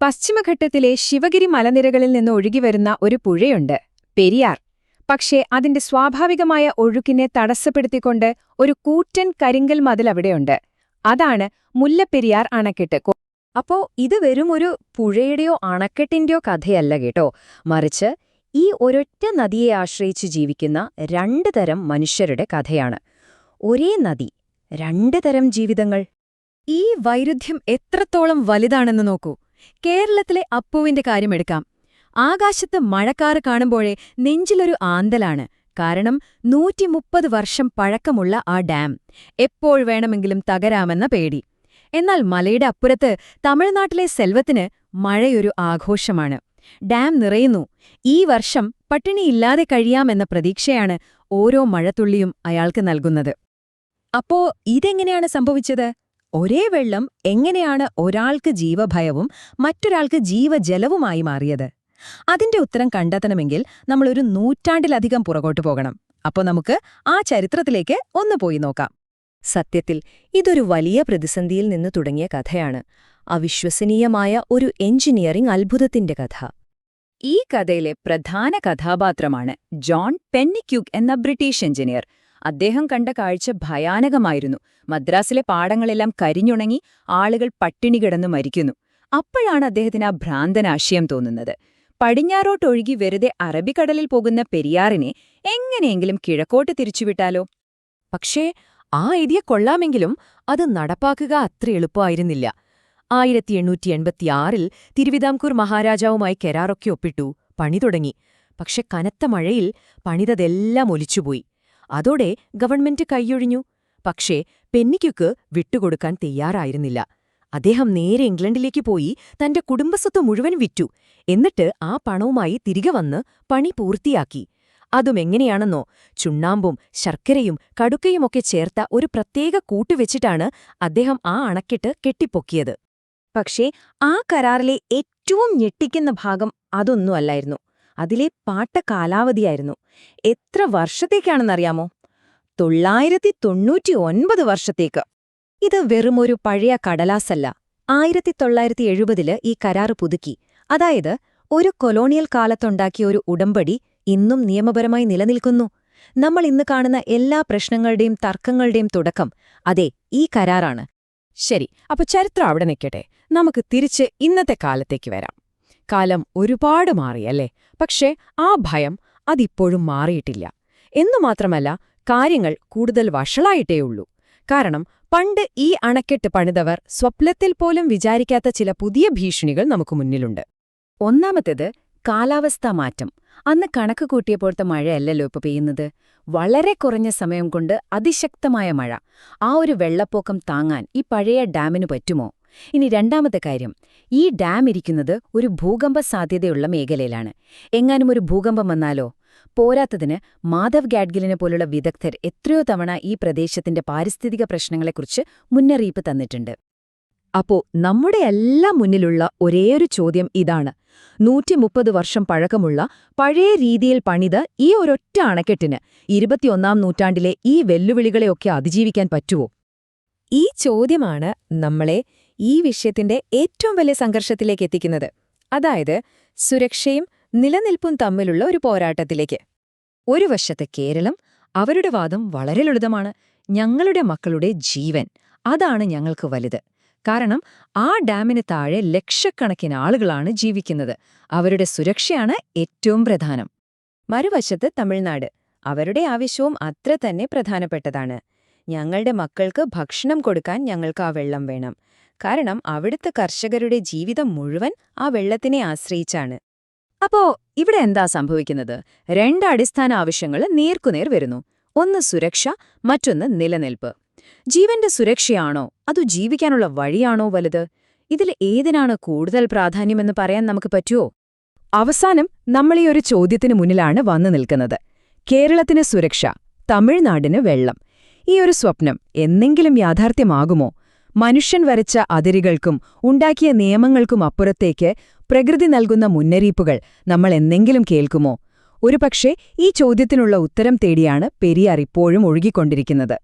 പശ്ചിമഘട്ടത്തിലെ ശിവഗിരി മലനിരകളിൽ നിന്ന് ഒഴുകിവരുന്ന ഒരു പുഴയുണ്ട്, പെരിയാർ. പക്ഷേ അതിന്റെ സ്വാഭാവികമായ ഒഴുക്കിനെ തടസ്സപ്പെടുത്തിക്കൊണ്ട് ഒരു കൂറ്റൻ കരിങ്കൽ മതിൽ അവിടെയുണ്ട്. അതാണ് മുല്ലപ്പെരിയാർ അണക്കെട്ട്. അപ്പോ ഇത് വെറും ഒരു പുഴയുടെയോ അണക്കെട്ടിന്റെയോ കഥയല്ല കേട്ടോ, മറിച്ച് ഈ ഒരൊറ്റ നദിയെ ആശ്രയിച്ച് ജീവിക്കുന്ന രണ്ട് തരം മനുഷ്യരുടെ കഥയാണ്. ഒരേ നദി, രണ്ട് തരം ജീവിതങ്ങൾ. ഈ വൈരുദ്ധ്യം എത്രത്തോളം വലുതാണെന്ന് നോക്കൂ. കേരളത്തിലെ അപ്പുവിന്റെ കാര്യമെടുക്കാം. ആകാശത്ത് മഴക്കാറ് കാണുമ്പോഴേ നെഞ്ചിലൊരു ആന്തലാണ്. കാരണം 130 വർഷം പഴക്കമുള്ള ആ ഡാം എപ്പോൾ വേണമെങ്കിലും തകരാമെന്ന പേടി. എന്നാൽ മലയുടെ അപ്പുറത്ത് തമിഴ്നാട്ടിലെ സെൽവത്തിന് മഴയൊരു ആഘോഷമാണ്. ഡാം നിറയുന്നു. ഈ വർഷം പട്ടിണിയില്ലാതെ കഴിയാമെന്ന പ്രതീക്ഷയാണ് ഓരോ മഴത്തുള്ളിയും അയാൾക്ക് നൽകുന്നത്. അപ്പോ ഇതെങ്ങനെയാണ് സംഭവിച്ചത്? ഒരേ വെള്ളം എങ്ങനെയാണ് ഒരാൾക്ക് ജീവഭയവും മറ്റൊരാൾക്ക് ജീവജലവുമായി മാറിയത്? അതിന്റെ ഉത്തരം കണ്ടെത്തണമെങ്കിൽ നമ്മളൊരു നൂറ്റാണ്ടിലധികം പുറകോട്ടു പോകണം. അപ്പോ നമുക്ക് ആ ചരിത്രത്തിലേക്ക് ഒന്ന് പോയി നോക്കാം. സത്യത്തിൽ ഇതൊരു വലിയ പ്രതിസന്ധിയിൽ നിന്ന് തുടങ്ങിയ കഥയാണ്. അവിശ്വസനീയമായ ഒരു എഞ്ചിനീയറിംഗ് അത്ഭുതത്തിന്റെ കഥ. ഈ കഥയിലെ പ്രധാന കഥാപാത്രമാണ് ജോൺ പെന്നിക്യൂക്ക് എന്ന ബ്രിട്ടീഷ് എഞ്ചിനീയർ. അദ്ദേഹം കണ്ട കാഴ്ച ഭയാനകമായിരുന്നു. മദ്രാസിലെ പാടങ്ങളെല്ലാം കരിഞ്ഞുണങ്ങി, ആളുകൾ പട്ടിണി കിടന്നു മരിക്കുന്നു. അപ്പോഴാണ് അദ്ദേഹത്തിന് ആ ഭ്രാന്തനാശയം തോന്നുന്നത്. പടിഞ്ഞാറോട്ടൊഴുകി വെറുതെ അറബിക്കടലിൽ പോകുന്ന പെരിയാറിനെ എങ്ങനെയെങ്കിലും കിഴക്കോട്ട് തിരിച്ചുവിട്ടാലോ? പക്ഷേ ആ ഐഡിയ കൊള്ളാമെങ്കിലും അത് നടപ്പാക്കുക അത്ര എളുപ്പമായിരുന്നില്ല. 1886 തിരുവിതാംകൂർ മഹാരാജാവുമായി കരാറൊക്കെ ഒപ്പിട്ടു, പണി തുടങ്ങി. പക്ഷെ കനത്ത മഴയിൽ പണിതതെല്ലാം ഒലിച്ചുപോയി. അതോടെ ഗവൺമെന്റ് കൈയൊഴിഞ്ഞു. പക്ഷേ പെന്നിക്യൂക്ക് വിട്ടുകൊടുക്കാൻ തയ്യാറായിരുന്നില്ല. അദ്ദേഹം നേരെ ഇംഗ്ലണ്ടിലേക്ക് പോയി തന്റെ കുടുംബസ്വത്ത് മുഴുവൻ വിറ്റു. എന്നിട്ട് ആ പണവുമായി തിരികെ വന്ന് പണി പൂർത്തിയാക്കി. അതുമെങ്ങനെയാണെന്നോ, ചുണ്ണാമ്പും ശർക്കരയും കടുക്കയുമൊക്കെ ചേർത്ത ഒരു പ്രത്യേക കൂട്ടുവെച്ചിട്ടാണ് അദ്ദേഹം ആ അണക്കെട്ട് കെട്ടിപ്പൊക്കിയത്. പക്ഷേ ആ കരാറിലെ ഏറ്റവും ഞെട്ടിക്കുന്ന ഭാഗം അതൊന്നുമല്ലായിരുന്നു. അതിലെ പാട്ട കാലാവധിയായിരുന്നു. എത്ര വർഷത്തേക്കാണെന്നറിയാമോ? 999 വർഷത്തേക്ക്. ഇത് വെറുമൊരു പഴയ കടലാസല്ല. 1970 ഈ കരാറ് പുതുക്കി. അതായത് ഒരു കൊളോണിയൽ കാലത്തുണ്ടാക്കിയ ഒരു ഉടമ്പടി ഇന്നും നിയമപരമായി നിലനിൽക്കുന്നു. നമ്മൾ ഇന്ന് കാണുന്ന എല്ലാ പ്രശ്നങ്ങളുടെയും തർക്കങ്ങളുടെയും തുടക്കം അതെ ഈ കരാറാണ്. ശരി, അപ്പൊ ചരിത്രം അവിടെ നിൽക്കട്ടെ. നമുക്ക് തിരിച്ച് ഇന്നത്തെ കാലത്തേക്ക് വരാം. കാലം ഒരുപാട് മാറിയല്ലേ? പക്ഷേ ആ ഭയം അതിപ്പോഴും മാറിയിട്ടില്ല. എന്നുമാത്രമല്ല, കാര്യങ്ങൾ കൂടുതൽ വഷളായിട്ടേയുള്ളൂ. കാരണം പണ്ട് ഈ അണക്കെട്ട് പണിതവർ സ്വപ്നത്തിൽ പോലും വിചാരിക്കാത്ത ചില പുതിയ ഭീഷണികൾ നമുക്ക് മുന്നിലുണ്ട്. ഒന്നാമത്തേത് കാലാവസ്ഥാ മാറ്റം. അന്ന് കണക്ക് കൂട്ടിയപ്പോഴത്തെ മഴയല്ലല്ലോ ഇപ്പൊ പെയ്യുന്നത്. വളരെ കുറഞ്ഞ സമയം കൊണ്ട് അതിശക്തമായ മഴ. ആ ഒരു വെള്ളപ്പൊക്കം താങ്ങാൻ ഈ പഴയ ഡാമിനു പറ്റുമോ? ഇനി രണ്ടാമത്തെ കാര്യം, ഈ ഡാം ഇരിക്കുന്നത് ഒരു ഭൂകമ്പ സാധ്യതയുള്ള മേഖലയിലാണ്. എങ്ങാനും ഒരു ഭൂകമ്പം വന്നാലോ? പോരാത്തതിന് മാധവ് ഗാഡ്ഗിലിനെ പോലുള്ള വിദഗ്ധർ എത്രയോ തവണ ഈ പ്രദേശത്തിന്റെ പാരിസ്ഥിതിക പ്രശ്നങ്ങളെക്കുറിച്ച് മുന്നറിയിപ്പ് തന്നിട്ടുണ്ട്. അപ്പോ നമ്മുടെ എല്ലാം മുന്നിലുള്ള ഒരേയൊരു ചോദ്യം ഇതാണ്: 130 വർഷം പഴക്കമുള്ള പഴയ രീതിയിൽ പണിത ഈ ഒരൊറ്റ അണക്കെട്ടിന് 21ാം നൂറ്റാണ്ടിലെ ഈ വെല്ലുവിളികളെയൊക്കെ അതിജീവിക്കാൻ പറ്റുമോ? ഈ ചോദ്യമാണ് നമ്മളെ ഈ വിഷയത്തിന്റെ ഏറ്റവും വലിയ സംഘർഷത്തിലേക്ക് എത്തിക്കുന്നത്. അതായത് സുരക്ഷയും നിലനിൽപ്പും തമ്മിലുള്ള ഒരു പോരാട്ടത്തിലേക്ക്. ഒരു വശത്ത് കേരളം, അവരുടെ വാദം വളരെ ലളിതമാണ്. ഞങ്ങളുടെ മക്കളുടെ ജീവൻ, അതാണ് ഞങ്ങൾക്ക് വലുത്. കാരണം ആ ഡാമിന് താഴെ ലക്ഷക്കണക്കിന് ആളുകളാണ് ജീവിക്കുന്നത്. അവരുടെ സുരക്ഷയാണ് ഏറ്റവും പ്രധാനം. മറുവശത്ത് തമിഴ്നാട്. അവരുടെ ആവശ്യവും അത്ര തന്നെ പ്രധാനപ്പെട്ടതാണ്. ഞങ്ങളുടെ മക്കൾക്ക് ഭക്ഷണം കൊടുക്കാൻ ഞങ്ങൾക്ക് ആ വെള്ളം വേണം. കാരണം അവിടുത്തെ കർഷകരുടെ ജീവിതം മുഴുവൻ ആ വെള്ളത്തിനെ ആശ്രയിച്ചാണ്. അപ്പോ ഇവിടെ എന്താ സംഭവിക്കുന്നത്? രണ്ട് അടിസ്ഥാന ആവശ്യങ്ങൾ നേർക്കുനേർ വരുന്നു. ഒന്ന് സുരക്ഷ, മറ്റൊന്ന് നിലനിൽപ്പ്. ജീവന്റെ സുരക്ഷയാണോ അതോ ജീവിക്കാനുള്ള വഴിയാണോ വലുത്? ഇതിൽ ഏതിനാണ് കൂടുതൽ പ്രാധാന്യമെന്ന് പറയാൻ നമുക്ക് പറ്റുമോ? അവസാനം നമ്മൾ ഈ ഒരു ചോദ്യത്തിന് മുന്നിലാണ് വന്നു നിൽക്കുന്നത്. കേരളത്തിന് സുരക്ഷ, തമിഴ്നാടിന് വെള്ളം. ഈ ഒരു സ്വപ്നം എന്നെങ്കിലും യാഥാർത്ഥ്യമാകുമോ? മനുഷ്യൻ വരച്ച അതിരുകൾക്കും ഉണ്ടാക്കിയ നിയമങ്ങൾക്കും അപ്പുറത്തേക്ക് പ്രകൃതി നൽകുന്ന മുന്നറിയിപ്പുകൾ നമ്മൾ എന്നെങ്കിലും കേൾക്കുമോ? ഒരുപക്ഷേ ഈ ചോദ്യത്തിനുള്ള ഉത്തരം തേടിയാണ് പെരിയാർ ഇപ്പോഴും ഒഴുകിക്കൊണ്ടിരിക്കുന്നത്.